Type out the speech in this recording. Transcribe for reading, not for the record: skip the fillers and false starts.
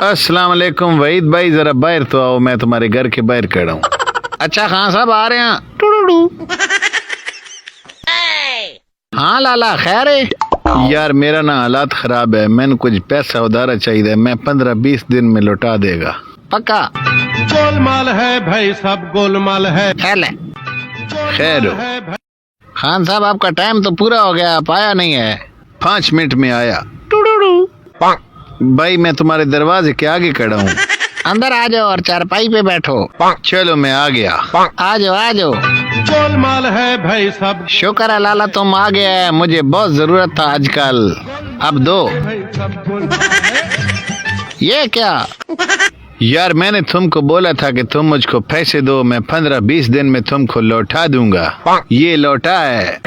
अस्सलाम वालेकुम वहीद भाई, जरा बाहर तो आओ, मैं तुम्हारे घर के बाहर खड़ा हूँ। अच्छा खान साहब आ रहे हैं। टुडुडू। हाँ लाला खैर है। यार मेरा ना हालात खराब है, मैंने कुछ पैसा उधारा चाहिए, मैं 15-20 दिन में लौटा देगा। पक्का? गोलमाल है भाई, सब गोलमाल है। खैर हो। खान साहब आपका टाइम तो पूरा हो गया, आप आया नहीं है। 5 मिनट में आया। भाई मैं तुम्हारे दरवाजे के आगे खड़ा हूँ। अंदर आ जाओ और चारपाई पे बैठो। चलो मैं आ गया। आ जाओ आ जाओ। गोलमाल है भाई, सब शुक्र है लाला तुम आ गया है, मुझे बहुत जरूरत था आजकल। अब दो। भाई, सब गोलमाल है। ये क्या? यार मैंने तुमको बोला था कि तुम मुझको पैसे दो, मैं 15-20 दिन में तुमको लौटा दूंगा। ये लौटा है।